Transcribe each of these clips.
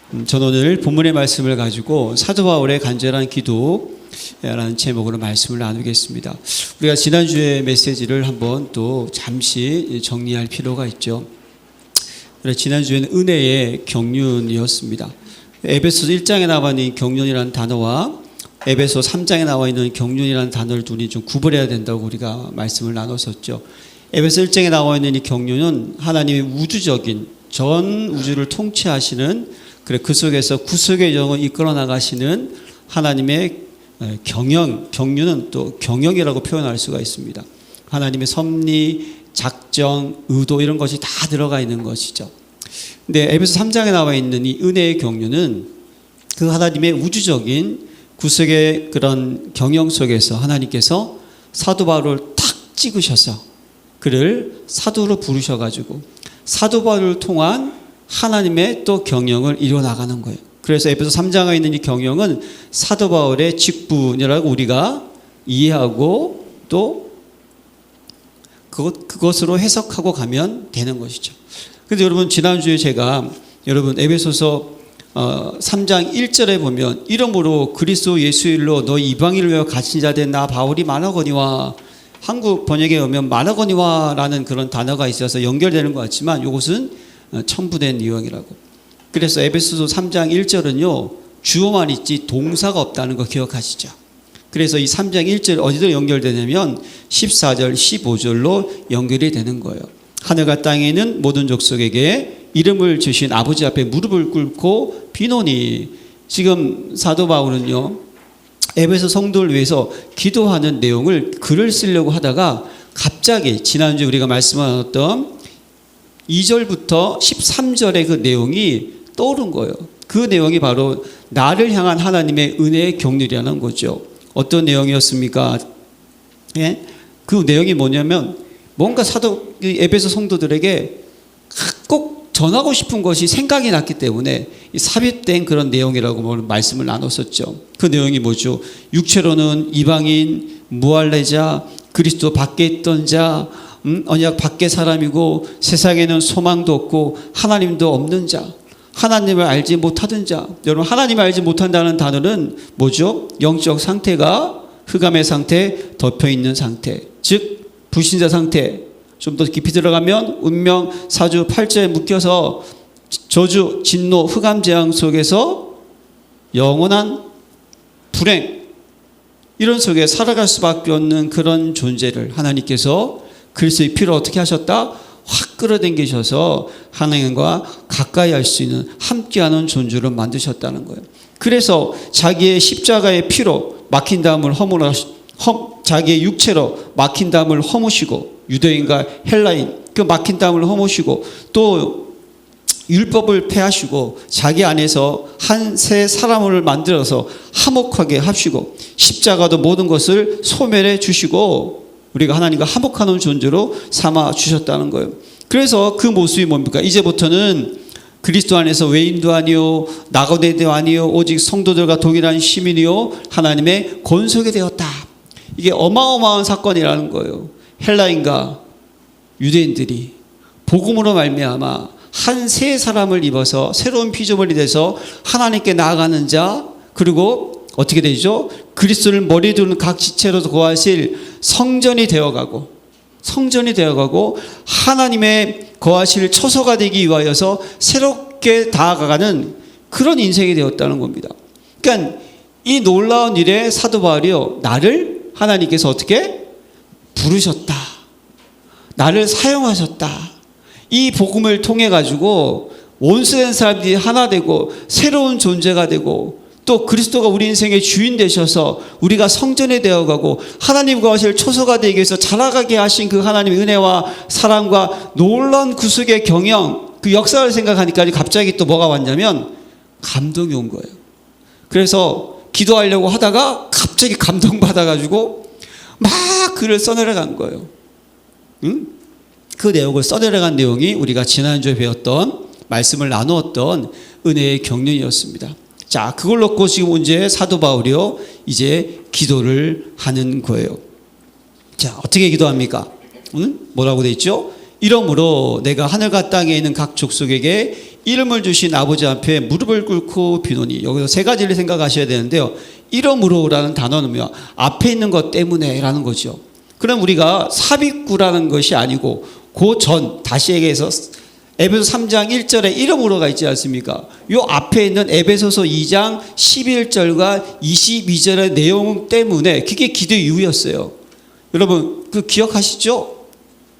저는 오늘 본문의 말씀을 가지고 사도 바울의 간절한 기도라는 제목으로 말씀을 나누겠습니다. 우리가 지난주에 메시지를 한번 또 잠시 정리할 필요가 있죠. 지난주에는 은혜의 경륜이었습니다. 에베소 1장에 나와 있는 경륜이라는 단어와 에베소 3장에 나와 있는 경륜이라는 단어를 둘이 좀 구분해야 된다고 우리가 말씀을 나눴었죠. 에베소 1장에 나와 있는 이 경륜은 하나님의 우주적인 전 우주를 통치하시는 그 속에서 구속의 영을 이끌어 나가시는 하나님의 경륜은 또 경영이라고 표현할 수가 있습니다. 하나님의 섭리, 작정, 의도 이런 것이 다 들어가 있는 것이죠. 근데 에베소 3장에 나와 있는 이 은혜의 경륜은 그 하나님의 우주적인 구속의 그런 경영 속에서 하나님께서 사도 바울을 탁 찍으셔서 그를 사도로 부르셔가지고 사도 바울을 통한 하나님의 또 경영을 이뤄나가는 거예요. 그래서 에베소 3장에 있는 이 경영은 사도 바울의 직분이라고 우리가 이해하고 또 그것으로 해석하고 가면 되는 것이죠. 그런데 여러분 지난주에 제가 여러분 에베소서 3장 1절에 보면 이러므로 그리스도 예수 일로 너희 이방인을 위하여 갇힌 자 된 나 바울이 많아거니와, 한국 번역에 보면 많아거니와라는 그런 단어가 있어서 연결되는 것 같지만 이것은 첨부된 유형이라고. 그래서 에베소서 3장 1절은요 주어만 있지 동사가 없다는 거 기억하시죠. 그래서 이 3장 1절 어디로 연결되냐면 14절 15절로 연결이 되는 거예요. 하늘과 땅에 있는 모든 족속에게 이름을 주신 아버지 앞에 무릎을 꿇고 비노니. 지금 사도 바울은요 에베소 성도를 위해서 기도하는 내용을 글을 쓰려고 하다가 갑자기 지난주에 우리가 말씀하셨던 2절부터 13절의 그 내용이 떠오른 거예요. 그 내용이 바로 나를 향한 하나님의 은혜의 경륜이라는 거죠. 어떤 내용이었습니까? 예? 그 내용이 뭐냐면 뭔가 에베소 성도들에게 꼭 전하고 싶은 것이 생각이 났기 때문에 삽입된 그런 내용이라고 말씀을 나눴었죠. 그 내용이 뭐죠? 육체로는 이방인, 무할례자, 그리스도 밖에 있던 자, 언약 밖의 사람이고 세상에는 소망도 없고 하나님도 없는 자, 하나님을 알지 못하던 자. 여러분 하나님을 알지 못한다는 단어는 뭐죠? 영적 상태가 흑암의 상태, 덮여있는 상태, 즉 불신자 상태. 좀 더 깊이 들어가면 운명, 사주, 팔자에 묶여서 저주, 진노, 흑암 재앙 속에서 영원한 불행 이런 속에 살아갈 수밖에 없는 그런 존재를 하나님께서 그리스도의 피로 어떻게 하셨다? 확 끌어당기셔서 하나님과 가까이 할 수 있는 함께하는 존재로 만드셨다는 거예요. 그래서 자기의 십자가의 피로 막힌 담을 자기의 육체로 막힌 담을 허무시고, 유대인과 헬라인 그 막힌 담을 허무시고 또 율법을 폐하시고 자기 안에서 한 새 사람을 만들어서 화목하게 하시고 십자가도 모든 것을 소멸해 주시고 우리가 하나님과 화목하는 존재로 삼아 주셨다는 거예요. 그래서 그 모습이 뭡니까? 이제부터는 그리스도 안에서 외인도 아니요 나그네도 아니요 오직 성도들과 동일한 시민이요 하나님의 권속이 되었다. 이게 어마어마한 사건이라는 거예요. 헬라인과 유대인들이 복음으로 말미암아 한 새 사람을 입어서 새로운 피조물이 돼서 하나님께 나아가는 자, 그리고 어떻게 되죠? 그리스도를 머리에 두는 각 지체로도 거하실 성전이 되어가고 하나님의 거하실 처소가 되기 위하여서 새롭게 다가가는 그런 인생이 되었다는 겁니다. 그러니까 이 놀라운 일에 사도 바울이요, 나를 하나님께서 어떻게 부르셨다, 나를 사용하셨다. 이 복음을 통해 가지고 원수된 사람들이 하나 되고 새로운 존재가 되고 또 그리스도가 우리 인생의 주인 되셔서 우리가 성전이 되어가고 하나님과 하실 초소가 되기 위해서 자라가게 하신 그 하나님의 은혜와 사랑과 놀라운 구속의 경영, 그 역사를 생각하니까 갑자기 또 뭐가 왔냐면 감동이 온 거예요. 그래서 기도하려고 하다가 갑자기 감동받아가지고 막 글을 써내려간 거예요. 응? 그 내용을 써내려간 내용이 우리가 지난주에 배웠던 말씀을 나누었던 은혜의 경륜이었습니다. 자, 그걸 놓고 지금 이제 사도 바울이요 이제 기도를 하는 거예요. 자, 어떻게 기도합니까? 뭐라고 돼 있죠? 이러므로 내가 하늘과 땅에 있는 각 족속에게 이름을 주신 아버지 앞에 무릎을 꿇고 비노니. 여기서 세 가지를 생각하셔야 되는데요. 이름으로라는 단어는요, 앞에 있는 것 때문에라는 거죠. 그럼 우리가 삽입구라는 것이 아니고 그 전, 다시 얘기해서 에베소 3장 1절에 이름으로가 있지 않습니까? 요 앞에 있는 에베소서 2장 11절과 22절의 내용 때문에 그게 기도의 이유였어요. 여러분 그 기억하시죠?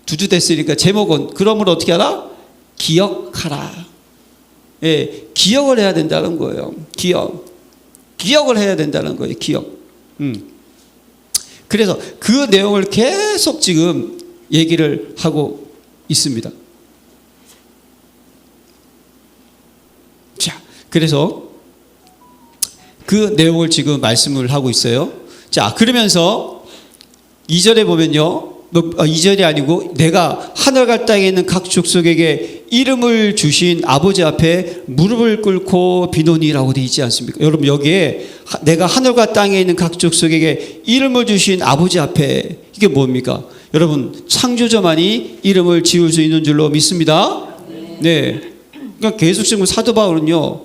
두주 됐으니까 제목은 그러므로 어떻게 하라? 기억하라. 예, 기억을 해야 된다는 거예요. 기억을 해야 된다는 거예요. 기억. 그래서 그 내용을 계속 지금 얘기를 하고 있습니다. 자, 그래서 그 내용을 지금 말씀을 하고 있어요. 자, 그러면서 2절에 보면요. 2절이 아니고 내가 하늘과 땅에 있는 각 족속에게 이름을 주신 아버지 앞에 무릎을 꿇고 비노니라고 되어 있지 않습니까? 여러분 여기에 내가 하늘과 땅에 있는 각 족속에게 이름을 주신 아버지 앞에 이게 뭡니까? 여러분 창조자만이 이름을 지을 수 있는 줄로 믿습니다. 네. 그러니까 계속적으로 사도 바울은요.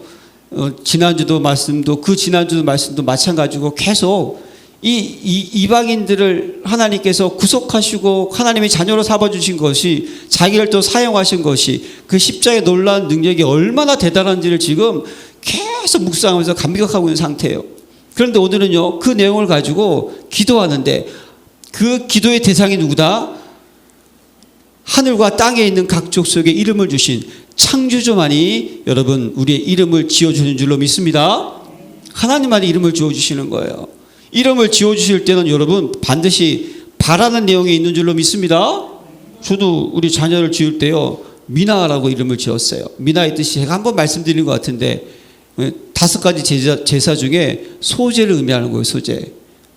지난주도 말씀도 그 지난주도 말씀도 마찬가지고 계속 이방인들을 하나님께서 구속하시고 하나님의 자녀로 삼아주신 것이 자기를 또 사용하신 것이 그 십자가의 놀라운 능력이 얼마나 대단한지를 지금 계속 묵상하면서 감격하고 있는 상태예요. 그런데 오늘은요 그 내용을 가지고 기도하는데 그 기도의 대상이 누구다? 하늘과 땅에 있는 각 족속에 이름을 주신 창조주만이 여러분 우리의 이름을 지어주는 줄로 믿습니다. 하나님만이 이름을 지어주시는 거예요. 이름을 지어주실 때는 여러분 반드시 바라는 내용이 있는 줄로 믿습니다. 저도 우리 자녀를 지을 때요 미나라고 이름을 지었어요. 미나의 뜻이 제가 한번 말씀드린 것 같은데 5가지 제사 중에 소제를 의미하는 거예요. 소제.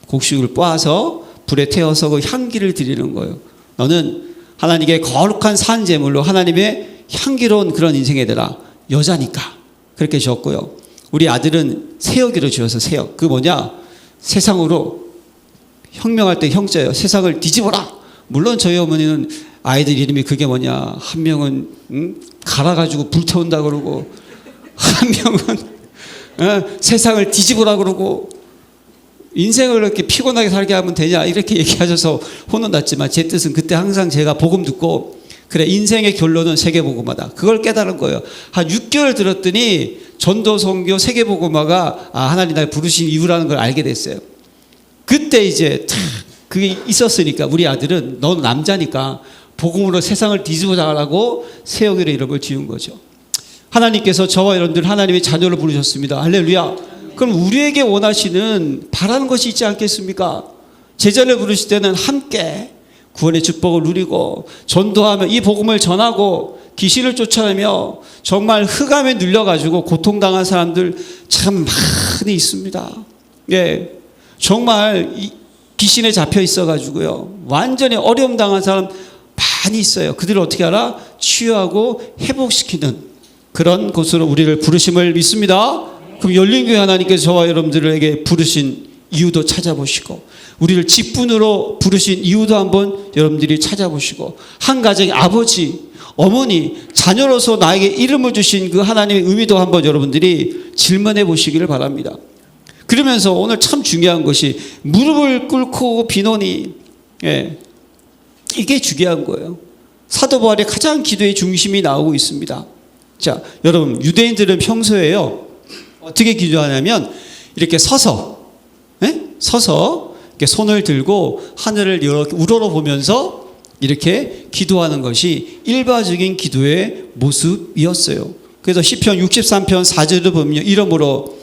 곡식을 빻아서 불에 태워서 그 향기를 드리는 거예요. 너는 하나님께 거룩한 산제물로 하나님의 향기로운 그런 인생에 되라. 여자니까 그렇게 지었고요. 우리 아들은 세혁이로 지어서 세혁. 그 뭐냐? 세상으로 혁명할 때 형제예요. 세상을 뒤집어라. 물론 저희 어머니는 아이들 이름이 그게 뭐냐. 한 명은 갈아가지고 불태운다 그러고 한 명은 세상을 뒤집어라 그러고 인생을 이렇게 피곤하게 살게 하면 되냐 이렇게 얘기하셔서 혼은 났지만 제 뜻은 그때 항상 제가 복음 듣고 그래 인생의 결론은 세계복음화다. 그걸 깨달은 거예요. 한 6개월 들었더니 전도 선교 세계복음화가 하나님 날 부르신 이유라는 걸 알게 됐어요. 그때 이제 그게 있었으니까 우리 아들은 넌 남자니까 복음으로 세상을 뒤집어자라고 세영이의 이름을 지은 거죠. 하나님께서 저와 여러분들 하나님의 자녀를 부르셨습니다. 할렐루야. 그럼 우리에게 원하시는 바라는 것이 있지 않겠습니까? 제자를 부르실 때는 함께 구원의 축복을 누리고 전도하며 이 복음을 전하고 귀신을 쫓아내며 정말 흑암에 눌려가지고 고통당한 사람들 참 많이 있습니다. 예, 정말 귀신에 잡혀 있어가지고요 완전히 어려움 당한 사람 많이 있어요. 그들을 어떻게 하라? 치유하고 회복시키는 그런 곳으로 우리를 부르심을 믿습니다. 그럼 열린교회 하나님께서 저와 여러분들에게 부르신 이유도 찾아보시고 우리를 직분으로 부르신 이유도 한번 여러분들이 찾아보시고 한 가정의 아버지, 어머니, 자녀로서 나에게 이름을 주신 그 하나님의 의미도 한번 여러분들이 질문해 보시기를 바랍니다. 그러면서 오늘 참 중요한 것이 무릎을 꿇고 비노니 예, 이게 중요한 거예요. 사도 바울의 가장 기도의 중심이 나오고 있습니다. 자, 여러분 유대인들은 평소에요 어떻게 기도하냐면 이렇게 서서 이렇게 손을 들고 하늘을 이렇게 우러러보면서 이렇게 기도하는 것이 일반적인 기도의 모습이었어요. 그래서 시편 63편 4절을 보면 이름으로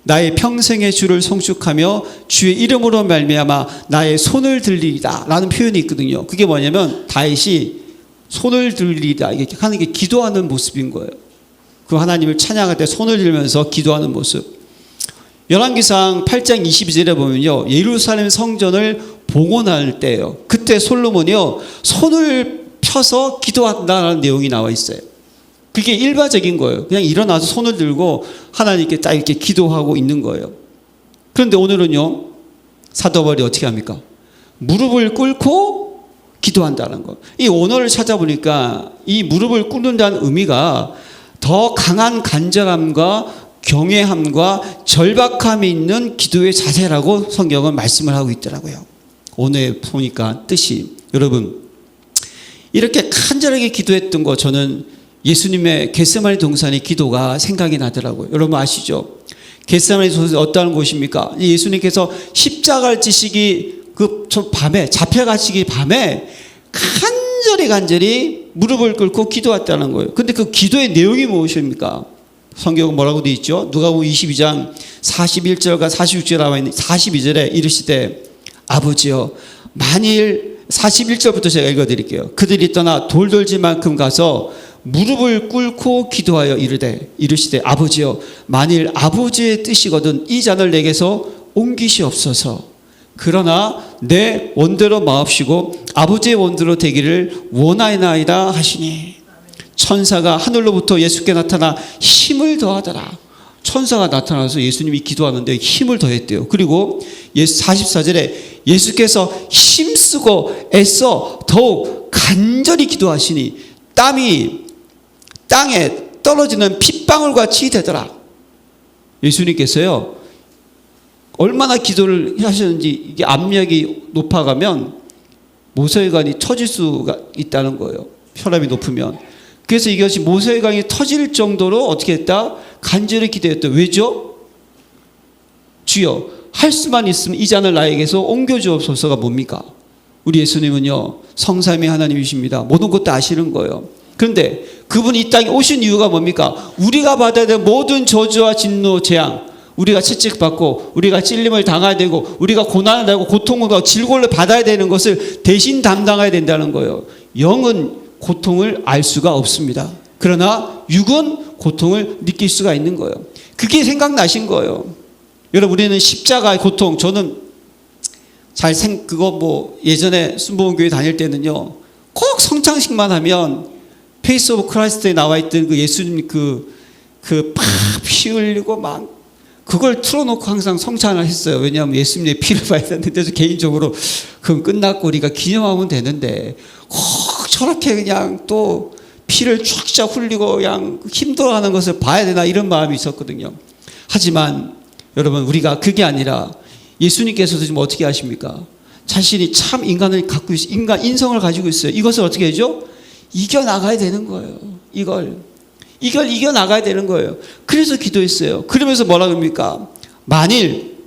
나의 평생의 주를 송축하며 주의 이름으로 말미암아 나의 손을 들리리다 라는 표현이 있거든요. 그게 뭐냐면 다윗이 손을 들리다 이렇게 하는 게 기도하는 모습인 거예요. 그 하나님을 찬양할 때 손을 들면서 기도하는 모습. 열왕기상 8장 22절에 보면요 예루살렘 성전을 봉헌할 때예요. 그때 솔로몬이요 손을 펴서 기도한다는 내용이 나와 있어요. 그게 일반적인 거예요. 그냥 일어나서 손을 들고 하나님께 딱 이렇게 기도하고 있는 거예요. 그런데 오늘은요 사도 바울이 어떻게 합니까? 무릎을 꿇고 기도한다는 거. 이 원어를 찾아보니까 이 무릎을 꿇는다는 의미가 더 강한 간절함과 경외함과 절박함이 있는 기도의 자세라고 성경은 말씀을 하고 있더라고요. 오늘 보니까 뜻이, 여러분 이렇게 간절하게 기도했던 거, 저는 예수님의 겟세마네 동산의 기도가 생각이 나더라고요. 여러분 아시죠? 겟세마네 동산이 어떠한 곳입니까? 예수님께서 십자가를 지시기 그 밤에, 잡혀가시기 밤에 간절히 무릎을 꿇고 기도했다는 거예요. 근데 그 기도의 내용이 무엇입니까? 성경은 뭐라고 되어 있죠? 누가복음 22장 41절과 46절에 나와 있는 42절에 이르시되 아버지여 만일, 41절부터 제가 읽어드릴게요. 그들이 떠나 돌돌지만큼 가서 무릎을 꿇고 기도하여 이르시되 아버지여 만일 아버지의 뜻이거든 이 잔을 내게서 옮기시옵소서. 그러나 내 원대로 마옵시고 아버지의 원대로 되기를 원하나이다 하시니 천사가 하늘로부터 예수께 나타나 힘을 더하더라. 천사가 나타나서 예수님이 기도하는데 힘을 더했대요. 그리고 44절에 예수께서 힘쓰고 애써 더욱 간절히 기도하시니 땀이 땅에 떨어지는 핏방울 같이 되더라. 예수님께서요 얼마나 기도를 하셨는지, 이게 압력이 높아가면 모세혈관이 터질 수가 있다는 거예요. 혈압이 높으면. 그래서 이것이 모세혈관이 터질 정도로 어떻게 했다? 간절히 기도했다. 왜죠? 주여 할 수만 있으면 이 잔을 나에게서 옮겨주옵소서가 뭡니까? 우리 예수님은요 성삼위 하나님이십니다. 모든 것도 아시는 거예요. 그런데 그분이 이 땅에 오신 이유가 뭡니까? 우리가 받아야 될 모든 저주와 진노, 재앙, 우리가 채찍받고 우리가 찔림을 당해야 되고 우리가 고난을 당하고 고통을 받고 질고를 받아야 되는 것을 대신 담당해야 된다는 거예요. 영은 고통을 알 수가 없습니다. 그러나 육은 고통을 느낄 수가 있는 거예요. 그게 생각나신 거예요. 여러분 우리는 십자가의 고통, 저는 그거 뭐 예전에 순복음교회 다닐 때는요 꼭 성찬식만 하면 페이스 오브 크라이스트에 나와 있던 그 예수님 피 흘리고 막 그걸 틀어놓고 항상 성찬을 했어요. 왜냐하면 예수님의 피를 봐야 되는데, 그래서 개인적으로 그건 끝났고 우리가 기념하면 되는데 꼭 저렇게 그냥 또 피를 쫙쫙 흘리고 그냥 힘들어하는 것을 봐야 되나 이런 마음이 있었거든요. 하지만 여러분 우리가 그게 아니라 예수님께서도 지금 어떻게 하십니까? 자신이 참 인간을 갖고 있어요. 인성을 가지고 있어요. 이것을 어떻게 하죠? 이겨나가야 되는 거예요. 이걸 이겨나가야 되는 거예요. 그래서 기도했어요. 그러면서 뭐라 그럽니까? 만일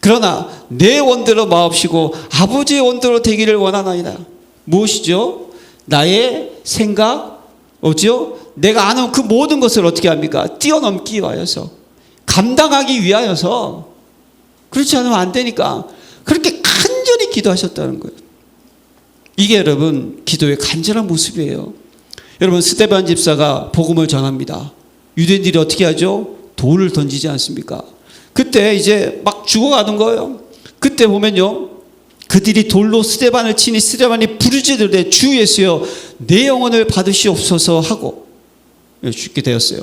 그러나 내 원대로 마옵시고 아버지의 원대로 되기를 원하나이다. 무엇이죠? 나의 생각, 뭐죠? 내가 아는 그 모든 것을 어떻게 합니까? 뛰어넘기 위하여서, 감당하기 위하여서. 그렇지 않으면 안 되니까 그렇게 간절히 기도하셨다는 거예요. 이게 여러분 기도의 간절한 모습이에요. 여러분 스데반 집사가 복음을 전합니다. 유대인들이 어떻게 하죠? 돌을 던지지 않습니까? 그때 이제 막 죽어가는 거예요. 그때 보면요 그들이 돌로 스데반을 치니 스데반이 부르짖으되 주 예수여 내 영혼을 받으시옵소서 하고 죽게 되었어요.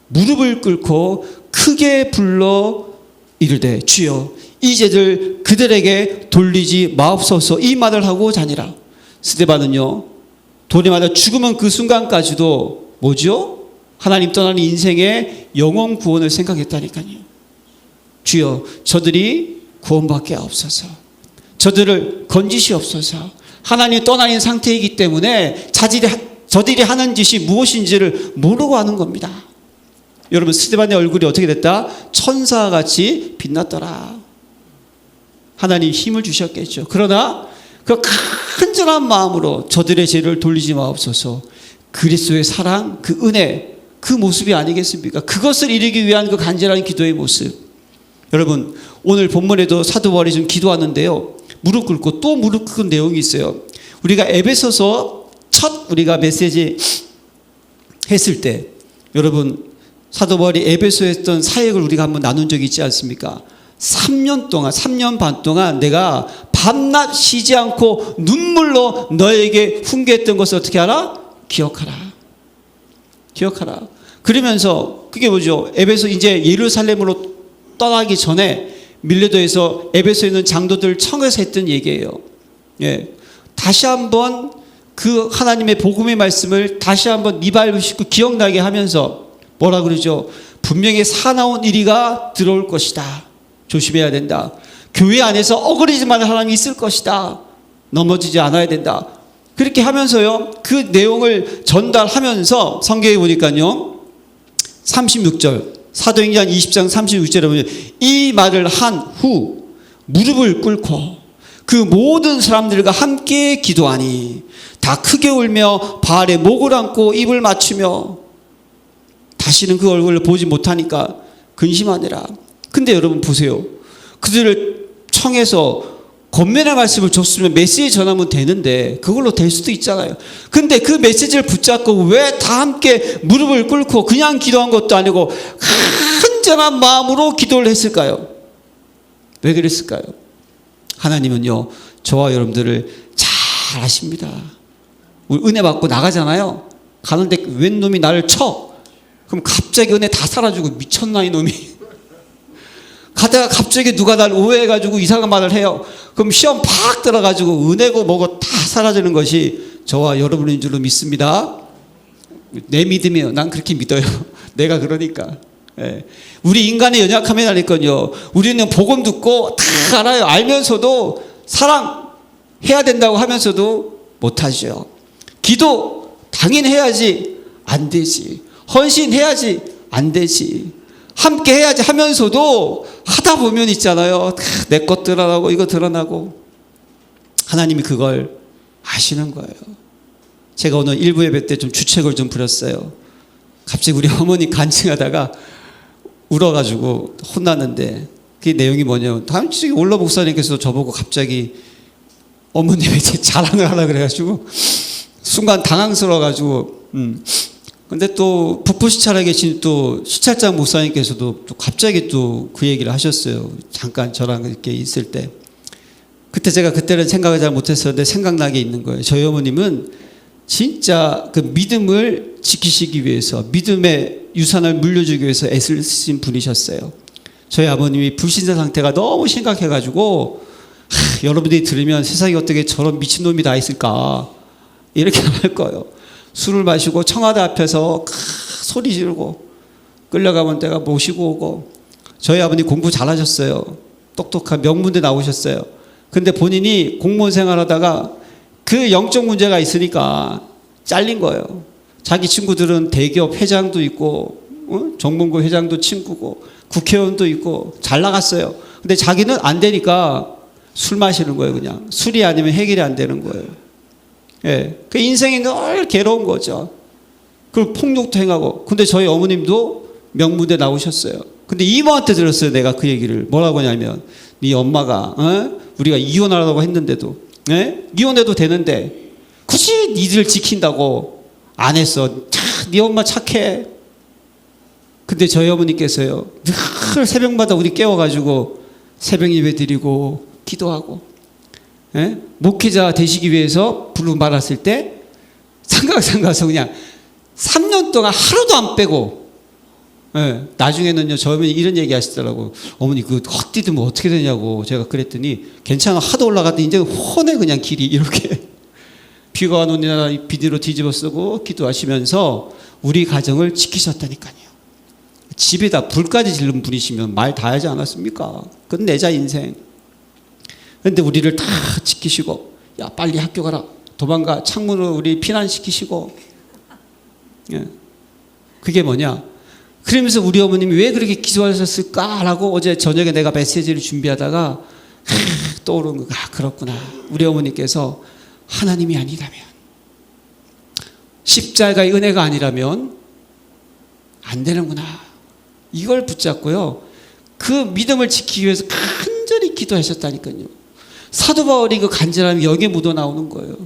무릎을 꿇고 크게 불러 이르되 주여 이 죄를 그들에게 돌리지 마옵소서 이 말을 하고 자니라. 스데반은요 돌이 맞아 죽으면 그 순간까지도 뭐죠? 하나님 떠나는 인생의 영혼 구원을 생각했다니까요. 주여 저들이 구원받게 하옵소서. 저들을 건지시옵소서. 하나님 떠나는 상태이기 때문에 저들이 하는 짓이 무엇인지를 모르고 하는 겁니다. 여러분 스데반의 얼굴이 어떻게 됐다? 천사같이 빛났더라. 하나님 힘을 주셨겠죠. 그러나 그 간절한 마음으로 저들의 죄를 돌리지 마옵소서. 그리스도의 사랑, 그 은혜, 그 모습이 아니겠습니까? 그것을 이루기 위한 그 간절한 기도의 모습. 여러분 오늘 본문에도 사도 바울이 좀 기도하는데요 무릎 꿇고 또 무릎 꿇은 내용이 있어요. 우리가 에베소서 첫 우리가 메시지 했을 때 여러분 사도 바울이 에베소에 했던 사역을 우리가 한번 나눈 적이 있지 않습니까? 3년 반 동안 내가 밤낮 쉬지 않고 눈물로 너에게 훈계했던 것을 어떻게 하라? 기억하라. 그러면서 그게 뭐죠? 에베소 이제 예루살렘으로 떠나기 전에 밀레도에서 에베소에 있는 장로들 청해서 했던 얘기예요. 예. 다시 한번 그 하나님의 복음의 말씀을 다시 한번 네 밟을 싣고 기억나게 하면서 뭐라 그러죠? 분명히 사나운 이리가 들어올 것이다. 조심해야 된다. 교회 안에서 어그러지만 사람이 있을 것이다. 넘어지지 않아야 된다. 그렇게 하면서요, 그 내용을 전달하면서 성경에 보니까요, 36절, 사도행전 20장 36절에 보면 이 말을 한 후 무릎을 꿇고 그 모든 사람들과 함께 기도하니 다 크게 울며 발에 목을 얹고 입을 맞추며 다시는 그 얼굴을 보지 못하니까 근심하니라. 근데 여러분 보세요. 그들을 청해서 권면의 말씀을 줬으면 메시지 전하면 되는데 그걸로 될 수도 있잖아요. 근데 그 메시지를 붙잡고 왜 다 함께 무릎을 꿇고 그냥 기도한 것도 아니고 간절한 마음으로 기도를 했을까요? 왜 그랬을까요? 하나님은요, 저와 여러분들을 잘 아십니다. 우리 은혜 받고 나가잖아요. 가는데 웬 놈이 나를 쳐. 그럼 갑자기 은혜 다 사라지고 미쳤나 이놈이. 가다가 갑자기 누가 날 오해해가지고 이상한 말을 해요. 그럼 시험 팍 들어가지고 은혜고 뭐고 다 사라지는 것이 저와 여러분인 줄로 믿습니다. 내 믿음이에요. 난 그렇게 믿어요. 내가 그러니까. 예. 우리 인간의 연약함이 나니까요. 우리는 복음 듣고 다 알아요. 알면서도 사랑해야 된다고 하면서도 못하죠. 기도 당연히 해야지 안 되지. 헌신해야지 안 되지. 함께 해야지 하면서도 하다 보면 있잖아요. 내 것 드러나고 이거 드러나고. 하나님이 그걸 아시는 거예요. 제가 오늘 일부 예배 때 좀 주책을 좀 부렸어요. 갑자기 우리 어머니 간증하다가 울어가지고 혼났는데 그 내용이 뭐냐면 다음 주에 올러 목사님께서 저보고 갑자기 어머님의 제 자랑을 하라 그래가지고 순간 당황스러워가지고 근데 또 북부시찰에 계신 또 시찰장 목사님께서도 또 갑자기 또 그 얘기를 하셨어요. 잠깐 저랑 이렇게 있을 때. 그때 제가 그때는 생각을 잘 못했었는데 생각나게 있는 거예요. 저희 어머님은 진짜 그 믿음을 지키시기 위해서 믿음의 유산을 물려주기 위해서 애쓰신 분이셨어요. 저희 아버님이 불신자 상태가 너무 심각해가지고 여러분들이 들으면 세상에 어떻게 저런 미친놈이 다 있을까 이렇게 할 거예요. 술을 마시고 청와대 앞에서 소리 지르고 끌려가면 내가 모시고 오고. 저희 아버님 공부 잘하셨어요. 똑똑한 명문대 나오셨어요. 근데 본인이 공무원 생활하다가 그 영적 문제가 있으니까 잘린 거예요. 자기 친구들은 대기업 회장도 있고 정문고 회장도 친구고 국회의원도 있고 잘 나갔어요. 근데 자기는 안 되니까 술 마시는 거예요. 그냥 술이 아니면 해결이 안 되는 거예요. 예, 그 인생이 늘 괴로운 거죠. 그리고 폭력도 행하고. 근데 저희 어머님도 명문대 나오셨어요. 근데 이모한테 들었어요. 내가 그 얘기를 뭐라고 하냐면 네 엄마가 우리가 이혼하라고 했는데도 이혼해도 되는데 굳이 니들 지킨다고 안 했어. 네 엄마 착해. 근데 저희 어머니께서요 늘 새벽마다 우리 깨워가지고 새벽 예배 드리고 기도하고 목회자 되시기 위해서 부르고 말았을 때 상가상 가서 그냥 3년 동안 하루도 안 빼고 나중에는요 저희 어머니 이런 얘기 하시더라고. 어머니 그 헛디디면 어떻게 되냐고 제가 그랬더니 괜찮아. 하도 올라갔더니 이제 훤해 그냥 길이 이렇게 비가 안 오니나 비디로 뒤집어 쓰고 기도하시면서 우리 가정을 지키셨다니까요. 집에다 불까지 지른 분이시면 말 다 하지 않았습니까? 그건 내자 인생. 그런데 우리를 다 지키시고 야 빨리 학교 가라 도망가 창문으로 우리 피난시키시고 그게 뭐냐. 그러면서 우리 어머님이 왜 그렇게 기도하셨을까라고 어제 저녁에 내가 메시지를 준비하다가 떠오른 거가 그렇구나. 우리 어머니께서 하나님이 아니라면 십자가의 은혜가 아니라면 안 되는구나. 이걸 붙잡고요. 그 믿음을 지키기 위해서 간절히 기도하셨다니까요. 사도 바울이 그 간절함이 여기에 묻어 나오는 거예요.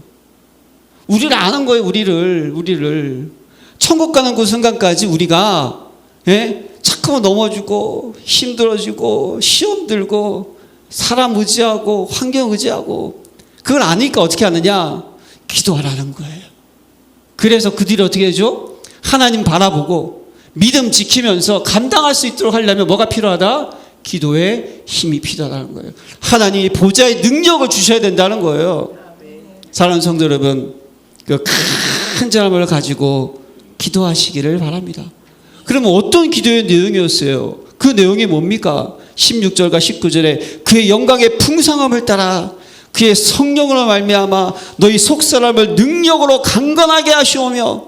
우리를 아는 거예요. 우리를 천국 가는 그 순간까지 우리가 자꾸만 넘어지고 힘들어지고 시험 들고 사람 의지하고 환경 의지하고 그걸 아니까 어떻게 하느냐? 기도하라는 거예요. 그래서 그 뒤로 어떻게 해줘? 하나님 바라보고 믿음 지키면서 감당할 수 있도록 하려면 뭐가 필요하다? 기도의 힘이 필요하다는 거예요. 하나님이 보좌의 능력을 주셔야 된다는 거예요. 사랑하는 성도 여러분, 그 큰 사람을 가지고 기도하시기를 바랍니다. 그러면 어떤 기도의 내용이었어요? 그 내용이 뭡니까? 16절과 19절에 그의 영광의 풍성함을 따라 그의 성령으로 말미암아 너희 속사람을 능력으로 강건하게 하시오며,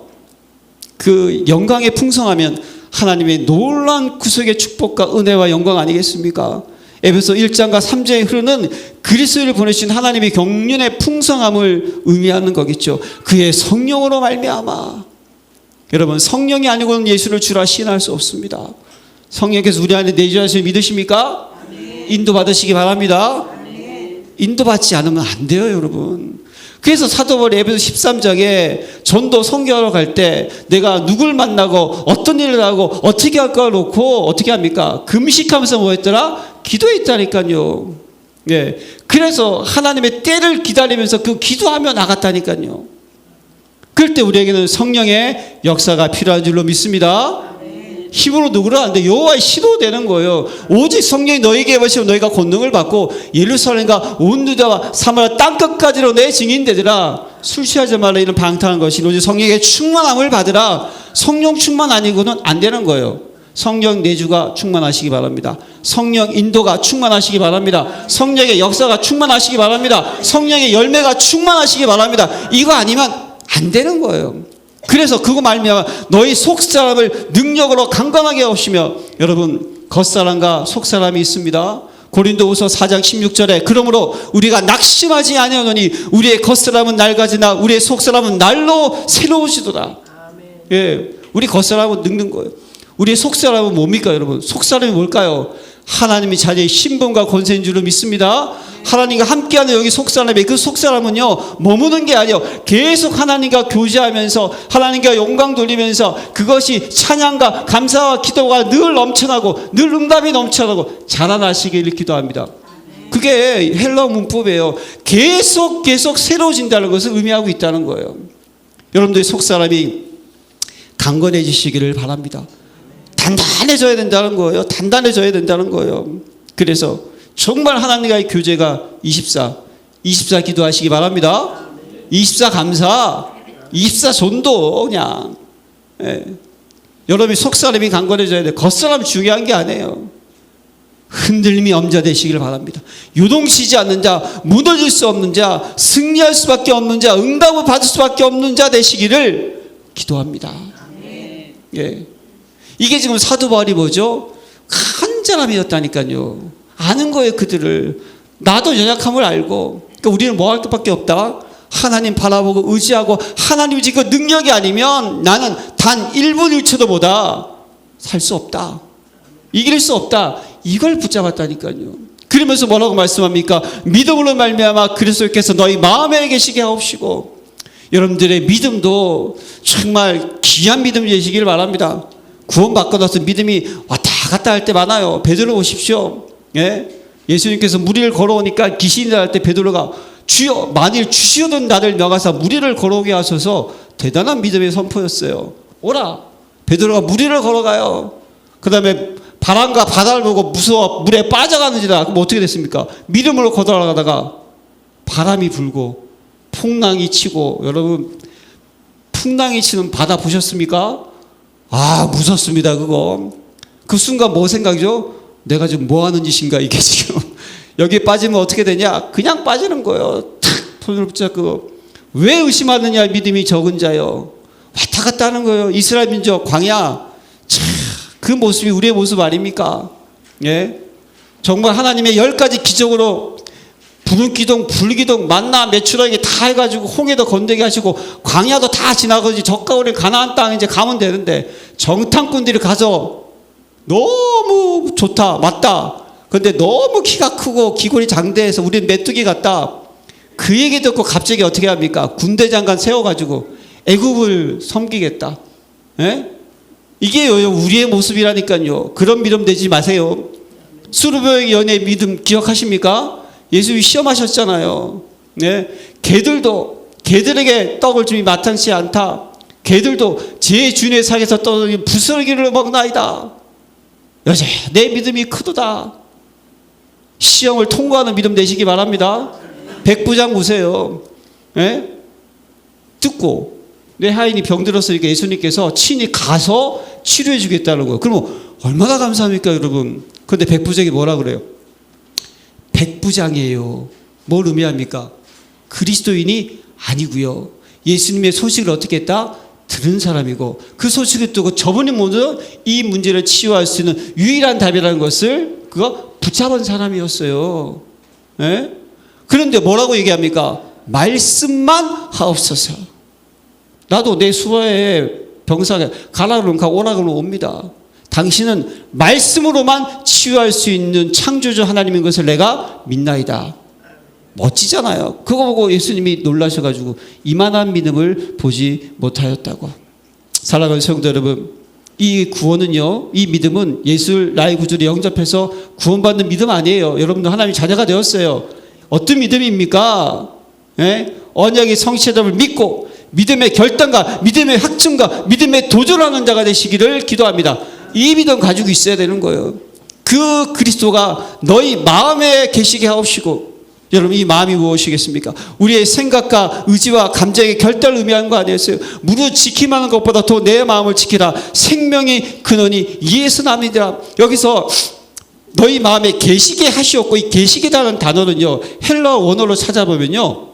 그 영광의 풍성하면 하나님의 놀라운 구속의 축복과 은혜와 영광 아니겠습니까? 에베소 1장과 3장에 흐르는 그리스도를 보내신 하나님의 경륜의 풍성함을 의미하는 거겠죠. 그의 성령으로 말미암아. 여러분, 성령이 아니고는 예수를 주라 시인할 수 없습니다. 성령께서 우리 안에 내주하시는 믿으십니까? 인도받으시기 바랍니다. 인도받지 않으면 안 돼요, 여러분. 그래서 사도 바울이 에베소 13장에 전도 선교하러 갈 때 내가 누굴 만나고 어떤 일을 하고 어떻게 할까 놓고 어떻게 합니까? 금식하면서 뭐 했더라? 기도했다니까요. 예. 그래서 하나님의 때를 기다리면서 그 기도하며 나갔다니까요. 그럴 때 우리에게는 성령의 역사가 필요한 줄로 믿습니다. 힘으로 누구를 안 돼. 여호와의 시도 되는 거예요. 오직 성령이 너에게 임하시면 너희가 권능을 받고 예루살렘과 온 유다와 사마리아 땅끝까지로 내 증인 되리라. 술 취하지 말라 이런 방탕한 것이 오직 성령의 충만함을 받으라. 성령 충만 아니고는 안 되는 거예요. 성령 내주가 충만하시기 바랍니다. 성령 인도가 충만하시기 바랍니다. 성령의 역사가 충만하시기 바랍니다. 성령의 열매가 충만하시기 바랍니다. 이거 아니면 안 되는 거예요. 그래서 그거 말미암아 너희 속사람을 능력으로 강건하게 하시며, 여러분 겉사람과 속사람이 있습니다. 고린도후서 4장 16절에 그러므로 우리가 낙심하지 아니하노니 우리의 겉사람은 낡아지나 우리의 속사람은 날로 새로우시도다. 예, 우리 겉사람은 늙는 거예요. 우리의 속사람은 뭡니까 여러분? 속사람이 뭘까요? 하나님이 자녀의 신분과 권세인 줄로 믿습니다. 하나님과 함께하는 여기 속사람이, 그 속사람은요 머무는 게 아니에요. 계속 하나님과 교제하면서 하나님과 영광 돌리면서 그것이 찬양과 감사와 기도가 늘 넘쳐나고 늘 응답이 넘쳐나고 자라나시기를 기도합니다. 그게 헬라어 문법이에요. 계속 새로워진다는 것을 의미하고 있다는 거예요. 여러분들의 속사람이 강건해지시기를 바랍니다. 단단해져야 된다는 거예요. 단단해져야 된다는 거예요. 그래서 정말 하나님과의 교제가 24 기도하시기 바랍니다. 24 감사, 24 전도 그냥. 예. 여러분이 속사람이 강건해져야 돼. 겉사람 중요한 게 아니에요. 흔들림이 엄자되시기를 바랍니다. 요동치지 않는 자, 무너질 수 없는 자, 승리할 수밖에 없는 자, 응답을 받을 수밖에 없는 자 되시기를 기도합니다. 예. 이게 지금 사도 바울이 뭐죠? 한 사람이었다니까요. 아는 거예요, 그들을. 나도 연약함을 알고. 그러니까 우리는 뭐 할 것밖에 없다? 하나님 바라보고 의지하고 하나님 그 능력이 아니면 나는 단 1분 1초도 보다 살 수 없다. 이길 수 없다. 이걸 붙잡았다니까요. 그러면서 뭐라고 말씀합니까? 믿음으로 말미암아 그리스도께서 너희 마음에 계시게 하옵시고. 여러분들의 믿음도 정말 귀한 믿음 되시길 바랍니다. 구원받고 나서 믿음이 왔다 갔다 할 때 많아요. 베드로 보십시오. 예? 예수님께서 무리를 걸어오니까 귀신이 나갈 때 베드로가 주여 만일 주시오던 나를 명하사 무리를 걸어오게 하셔서 대단한 믿음의 선포였어요. 오라. 베드로가 무리를 걸어가요. 그 다음에 바람과 바다를 보고 무서워 물에 빠져가는지라. 그럼 어떻게 됐습니까? 믿음으로 걸어가다가 바람이 불고 풍랑이 치고. 여러분 풍랑이 치는 바다 보셨습니까? 아 무섭습니다. 그거. 그 순간 뭐 생각이죠? 내가 지금 뭐 하는 짓인가 이게 지금. 여기에 빠지면 어떻게 되냐? 그냥 빠지는 거예요. 탁 손을 붙잡고. 왜 의심하느냐? 믿음이 적은 자요. 왔다 갔다 하는 거예요. 이스라엘 민족 광야. 참, 그 모습이 우리의 모습 아닙니까? 예? 정말 하나님의 10가지 기적으로 부른 기둥, 불기둥, 만나, 메추라기 다 해가지고 홍해도 건너게 하시고 광야도 다 지나고 이제 적가오리 가나안 땅 이제 가면 되는데 정탐꾼들이 가서 너무 좋다, 맞다. 근데 너무 키가 크고 기골이 장대해서 우리는 메뚜기 같다. 그 얘기 듣고 갑자기 어떻게 합니까? 군대 장관 세워가지고 애굽을 섬기겠다. 예? 이게 우리의 모습이라니까요. 그런 믿음 되지 마세요. 수르보의 연애 믿음 기억하십니까? 예수님이 시험하셨잖아요. 네? 개들에게 떡을 주니 마땅치 않다. 개들도 제 주인의 상에서 떠오르는 부스러기를 먹나이다. 여제 내 믿음이 크도다. 시험을 통과하는 믿음 되시기 바랍니다. 백부장 보세요. 네? 듣고 내 하인이 병들었으니까 예수님께서 친히 가서 치료해 주겠다는 거예요. 그러면 얼마나 감사합니까, 여러분? 그런데 백부장이 뭐라 그래요? 백부장이에요. 뭘 의미합니까? 그리스도인이 아니고요. 예수님의 소식을 어떻게 했다? 들은 사람이고 그 소식을 듣고 저분이 모두 이 문제를 치유할 수 있는 유일한 답이라는 것을 그거 붙잡은 사람이었어요. 예? 그런데 뭐라고 얘기합니까? 말씀만 하옵소서. 나도 내 수하에 병사가 가라 그러면 가고 오라 그러면 옵니다. 당신은 말씀으로만 치유할 수 있는 창조주 하나님인 것을 내가 믿나이다. 멋지잖아요. 그거 보고 예수님이 놀라셔가지고 이만한 믿음을 보지 못하였다고. 사랑하는 성도 여러분, 이 구원은요, 이 믿음은 예수를 나의 구주로 영접해서 구원받는 믿음 아니에요. 여러분도 하나님의 자녀가 되었어요. 어떤 믿음입니까? 예? 언약의 성취됨을 믿고 믿음의 결단과 믿음의 확증과 믿음의 도전하는 자가 되시기를 기도합니다. 이 믿음 가지고 있어야 되는 거예요. 그 그리스도가 너희 마음에 계시게 하옵시고. 여러분, 이 마음이 무엇이겠습니까? 우리의 생각과 의지와 감정의 결단을 의미하는 거 아니었어요? 무릇 지킴하는 것보다 더 내 마음을 지키라. 생명의 근원이 이에서 납니다. 여기서 너희 마음에 계시게 하시옵고, 이 계시게라는 단어는요, 헬러 원어로 찾아보면요,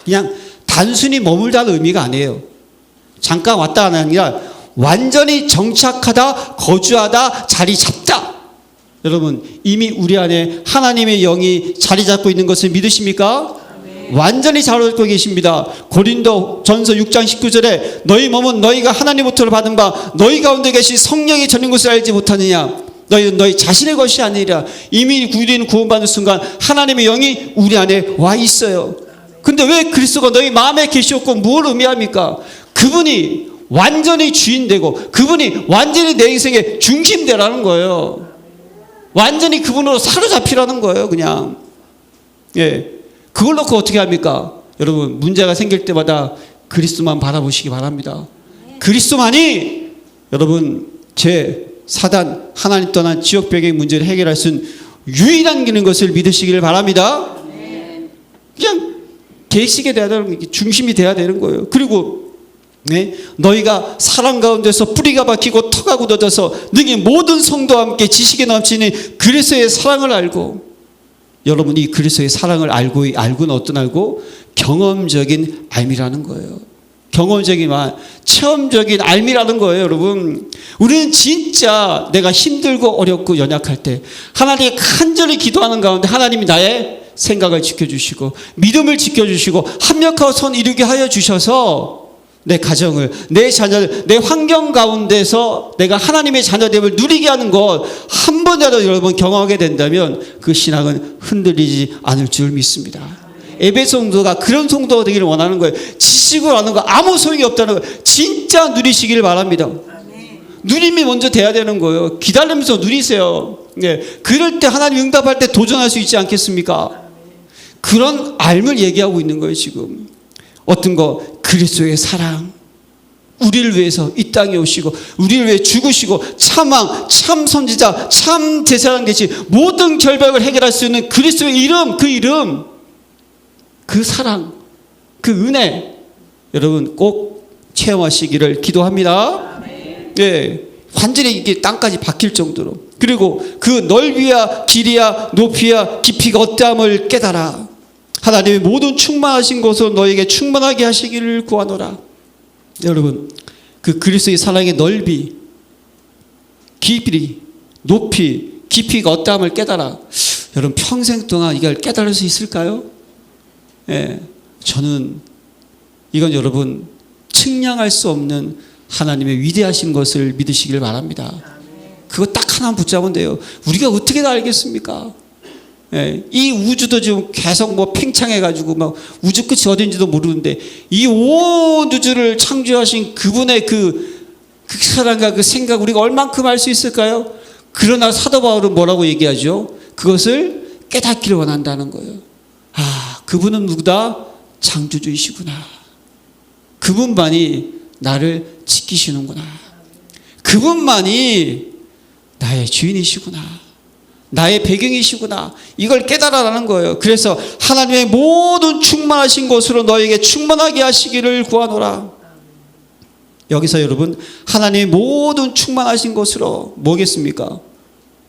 그냥 단순히 머물다는 의미가 아니에요. 잠깐 왔다 하는 게 아니라 완전히 정착하다, 거주하다, 자리 잡다. 여러분, 이미 우리 안에 하나님의 영이 자리 잡고 있는 것을 믿으십니까? 네. 완전히 자리 잡고 계십니다. 고린도 전서 6장 19절에 너희 몸은 너희가 하나님으로부터 받은 바 너희 가운데 계신 성령이 전인 것을 알지 못하느냐. 너희는 너희 자신의 것이 아니라 이미 우리는 구원받는 순간 하나님의 영이 우리 안에 와 있어요. 근데 왜 그리스도가 너희 마음에 계시었고 뭘 의미합니까? 그분이 완전히 주인되고 그분이 완전히 내 인생의 중심되라는 거예요. 완전히 그분으로 사로잡히라는 거예요, 그냥. 예. 그걸 놓고 어떻게 합니까? 여러분, 문제가 생길 때마다 그리스도만 바라보시기 바랍니다. 그리스도만이 여러분, 사단, 하나님 떠난 지옥벽의 문제를 해결할 수 있는 유일한 길인 것을 믿으시기를 바랍니다. 그냥 계시게 돼야 되는, 중심이 돼야 되는 거예요. 그리고 네? 너희가 사랑 가운데서 뿌리가 박히고 터가 굳어져서 능히 모든 성도와 함께 지식에 넘치는 그리스도의 사랑을 알고, 여러분이 이 그리스도의 사랑을 알고는 어떤 알고? 경험적인 알미라는 거예요. 경험적인 체험적인 알미라는 거예요. 여러분, 우리는 진짜 내가 힘들고 어렵고 연약할 때 하나님께 간절히 기도하는 가운데 하나님이 나의 생각을 지켜주시고 믿음을 지켜주시고 합력하고 선 이루게 하여 주셔서 내 가정을, 내 자녀를, 내 환경 가운데서 내가 하나님의 자녀됨을 누리게 하는 것 한 번이라도 여러분 경험하게 된다면 그 신앙은 흔들리지 않을 줄 믿습니다. 에베소 성도가 그런 성도가 되기를 원하는 거예요. 지식으로 하는 거 아무 소용이 없다는 거예요. 진짜 누리시길 바랍니다. 누림이 먼저 돼야 되는 거예요. 기다리면서 누리세요. 네. 그럴 때 하나님 응답할 때 도전할 수 있지 않겠습니까? 그런 알을 얘기하고 있는 거예요, 지금. 어떤 거? 그리스도의 사랑. 우리를 위해서 이 땅에 오시고 우리를 위해 죽으시고 참왕, 참 선지자, 참 제사장 되시 모든 결박을 해결할 수 있는 그리스도의 이름, 그 이름, 그 사랑, 그 은혜 여러분 꼭 체험하시기를 기도합니다. 네, 완전히 이게 땅까지 박힐 정도로. 그리고 그 넓이야 길이야 높이야 깊이가 어떠함을 깨달아. 하나님의 모든 충만하신 것으로 너에게 충만하게 하시기를 구하노라. 여러분, 그 그리스도의 사랑의 넓이, 길이, 높이, 깊이가 어떠함을 깨달아. 여러분, 평생 동안 이걸 깨달을 수 있을까요? 예, 저는 이건 여러분 측량할 수 없는 하나님의 위대하신 것을 믿으시길 바랍니다. 그거 딱 하나 붙잡으면 돼요. 우리가 어떻게 다 알겠습니까? 예, 이 우주도 지금 계속 팽창해가지고 막 우주 끝이 어딘지도 모르는데 이 온 우주를 창조하신 그분의 그 사랑과 그 생각 우리가 얼만큼 알 수 있을까요? 그러나 사도 바울은 뭐라고 얘기하죠? 그것을 깨닫기를 원한다는 거예요. 아, 그분은 누구다? 창조주이시구나. 그분만이 나를 지키시는구나. 그분만이 나의 주인이시구나. 나의 배경이시구나. 이걸 깨달아라는 거예요. 그래서 하나님의 모든 충만하신 것으로 너에게 충만하게 하시기를 구하노라. 여기서 여러분, 하나님의 모든 충만하신 것으로 뭐겠습니까?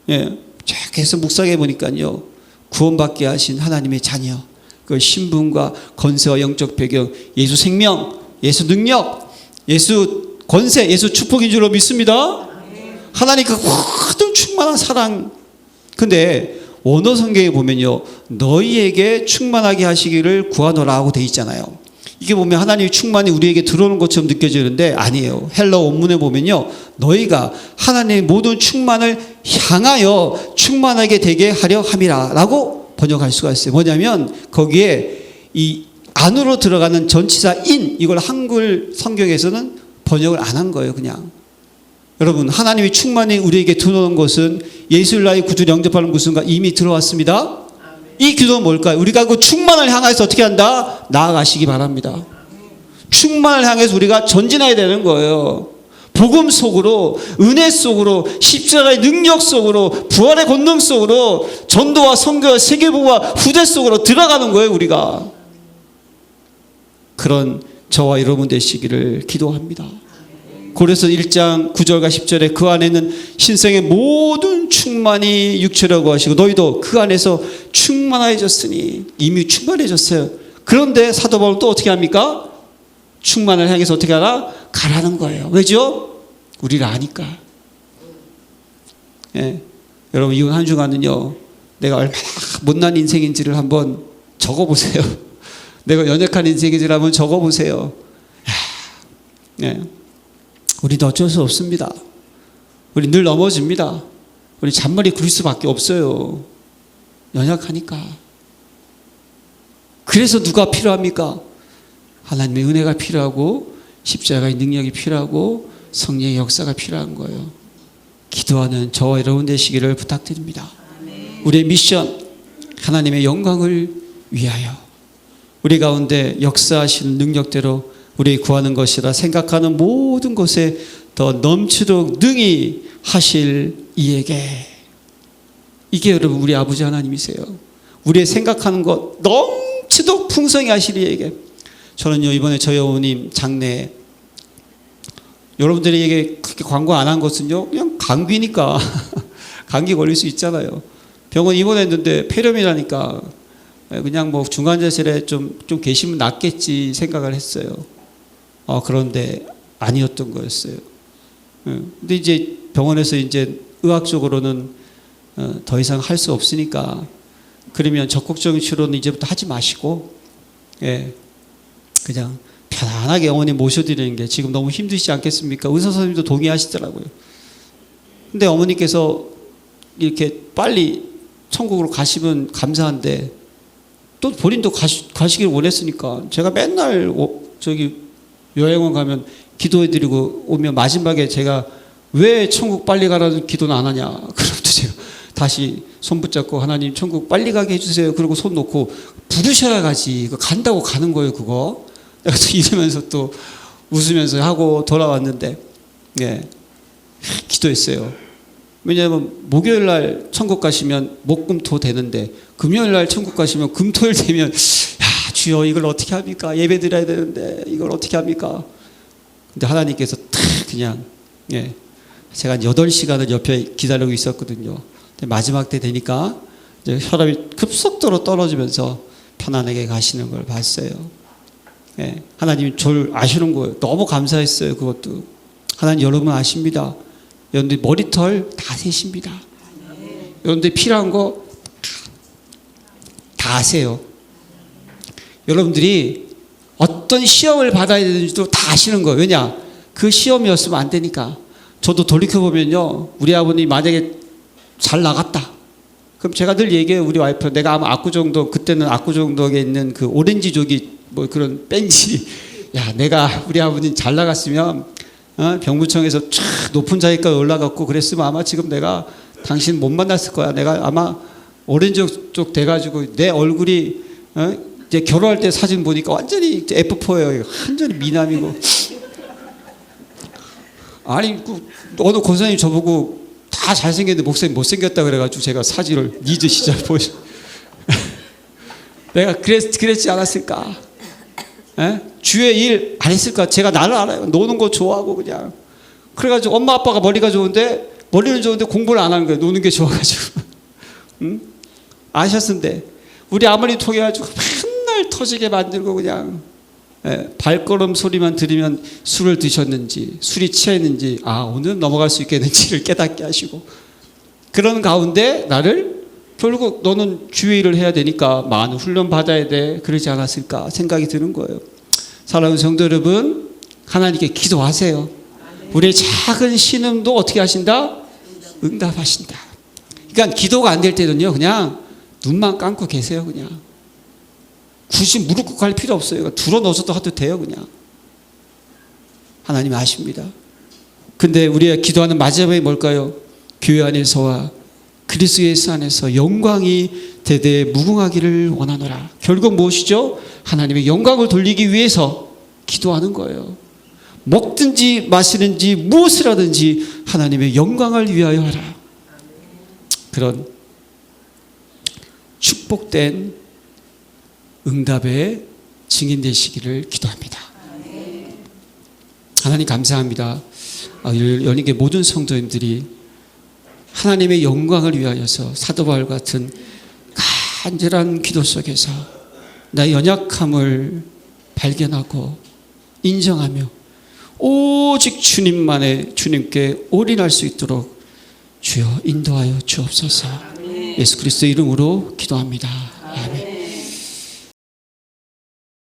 예, 쭉 해서 묵상해 보니까요, 구원받게 하신 하나님의 자녀, 그 신분과 권세와 영적 배경, 예수 생명, 예수 능력, 예수 권세, 예수 축복인 줄로 믿습니다. 하나님 그 모든 충만한 사랑. 근데 원어 성경에 보면요, 너희에게 충만하게 하시기를 구하노라 하고 돼 있잖아요. 이게 보면 하나님의 충만이 우리에게 들어오는 것처럼 느껴지는데 아니에요. 헬러 원문에 보면요, 너희가 하나님의 모든 충만을 향하여 충만하게 되게 하려 함이라 라고 번역할 수가 있어요. 뭐냐면 거기에 이 안으로 들어가는 전치사 인, 이걸 한글 성경에서는 번역을 안 한 거예요. 그냥 여러분, 하나님의 충만이 우리에게 들어오는 것은 예수를 나의 구주를 영접하는 그 순간 이미 들어왔습니다. 이 기도는 뭘까요? 우리가 그 충만을 향해서 어떻게 한다? 나아가시기 바랍니다. 충만을 향해서 우리가 전진해야 되는 거예요. 복음 속으로, 은혜 속으로, 십자가의 능력 속으로, 부활의 권능 속으로, 전도와 선교와 세계보고와 후대 속으로 들어가는 거예요. 우리가 그런 저와 여러분 되시기를 기도합니다. 고린도서 1장 9절과 10절에 그 안에는 신성의 모든 충만이 육체라고 하시고 너희도 그 안에서 충만해졌으니, 이미 충만해졌어요. 그런데 사도 바울은 또 어떻게 합니까? 충만을 향해서 어떻게 하라? 가라는 거예요. 왜죠? 우리를 아니까. 예. 여러분, 이번 한 주간은요, 내가 얼마나 못난 인생인지를 한번 적어보세요. 내가 연약한 인생인지를 한번 적어보세요. 예. 우리도 어쩔 수 없습니다. 우리 늘 넘어집니다. 우리 잔머리 굴릴 수밖에 없어요. 연약하니까. 그래서 누가 필요합니까? 하나님의 은혜가 필요하고 십자가의 능력이 필요하고 성령의 역사가 필요한 거예요. 기도하는 저와 여러분 되시기를 부탁드립니다. 우리의 미션, 하나님의 영광을 위하여 우리 가운데 역사하시는 능력대로 우리 구하는 것이라 생각하는 모든 것에 더 넘치도록 능히 하실 이에게. 이게 여러분 우리 아버지 하나님이세요. 우리의 생각하는 것 넘치도록 풍성히 하실 이에게. 저는요, 이번에 저희 어머님 장례, 여러분들에게 그렇게 광고 안 한 것은요, 그냥 감기니까 감기 걸릴 수 있잖아요. 병원 입원했는데 폐렴이라니까 그냥 뭐 중환자실에 좀 계시면 낫겠지 생각을 했어요. 그런데 아니었던 거였어요. 근데 이제 병원에서 이제 의학적으로는 더 이상 할 수 없으니까, 그러면 적극적인 치료는 이제부터 하지 마시고, 예, 그냥 편안하게 어머니 모셔드리는 게 지금 너무 힘드시지 않겠습니까? 의사 선생님도 동의하시더라고요. 근데 어머니께서 이렇게 빨리 천국으로 가시면 감사한데 또 본인도 가시길 원했으니까 제가 맨날 여행원 가면 기도해드리고 오면 마지막에 제가 왜 천국 빨리 가라는 기도는 안 하냐, 그럼 또 제가 다시 손 붙잡고 하나님 천국 빨리 가게 해주세요. 그리고 손 놓고 부르셔야 가지. 간다고 가는 거예요, 그거. 내가 또 이러면서 또 웃으면서 하고 돌아왔는데, 예, 기도했어요. 왜냐하면 목요일 날 천국 가시면 목금토 되는데 금요일 날 천국 가시면 금토일 되면, 야, 주여 이걸 어떻게 합니까? 예배 드려야 되는데 이걸 어떻게 합니까? 근데 하나님께서 탁 그냥, 예, 제가 8시간을 옆에 기다리고 있었거든요. 근데 마지막 때 되니까 이제 혈압이 급속도로 떨어지면서 편안하게 가시는 걸 봤어요. 예, 하나님이 저를 아시는 거예요. 너무 감사했어요. 그것도 하나님 여러분 아십니다. 여러분들 머리털 다 세십니다. 여러분들 필요한 거 다 아세요. 여러분들이 어떤 시험을 받아야 되는지도 다 아시는 거예요. 왜냐? 그 시험이었으면 안 되니까. 저도 돌이켜보면요, 우리 아버님 만약에 잘 나갔다, 그럼 제가 늘 얘기해요. 우리 와이프, 내가 아마 압구정동, 그때는 압구정동에 있는 그 오렌지족이 뭐 그런 벤치, 야, 내가 우리 아버님 잘 나갔으면 병무청에서 쫙 높은 자리까지 올라갔고 그랬으면 아마 지금 내가 당신 못 만났을 거야. 내가 아마 오렌지 쪽 돼가지고 내 얼굴이 이제 결혼할 때 사진 보니까 완전히 F4예요. 완전히 미남이고. 아니, 어느 권사님 저보고 다 다 잘생겼는데 목사님 못생겼다 그래가지고 제가 사진을 니즈 시절 보시 내가 그랬지 않았을까? 에? 주의 일 안 했을까? 제가 나를 알아요. 노는 거 좋아하고 그냥. 그래가지고 엄마 아빠가 머리가 좋은데 머리는 좋은데 공부를 안 하는 거예요. 노는 게 좋아가지고. 응? 아셨는데 우리 아버님 통해가지고 맨날 터지게 만들고 그냥 발걸음 소리만 들으면 술을 드셨는지 술이 취했는지 오늘은 넘어갈 수 있겠는지를 깨닫게 하시고 그런 가운데 나를 결국 너는 주의 일을 해야 되니까 많은 훈련 받아야 돼 그러지 않았을까 생각이 드는 거예요. 사랑하는 성도 여러분, 하나님께 기도하세요. 우리의 작은 신음도 어떻게 하신다? 응답하신다. 그러니까 기도가 안 될 때는요 그냥 눈만 감고 계세요. 그냥 굳이 무릎 꿇고 할 필요 없어요. 들어 넣어서도 해도 돼요. 그냥 하나님 아십니다. 근데 우리가 기도하는 마지막이 뭘까요? 교회 안에서와 그리스도 예수 안에서 영광이 대대에 무궁하기를 원하노라. 결국 무엇이죠? 하나님의 영광을 돌리기 위해서 기도하는 거예요. 먹든지 마시든지 무엇을 하든지 하나님의 영광을 위하여 하라. 그런 축복된 응답의 증인 되시기를 기도합니다. 하나님 감사합니다. 연예계 모든 성도님들이 하나님의 영광을 위하여서 사도 바울 같은 간절한 기도 속에서 나의 연약함을 발견하고 인정하며 오직 주님께 올인할 수 있도록 주여 인도하여 주옵소서. 예수 그리스도의 이름으로 기도합니다.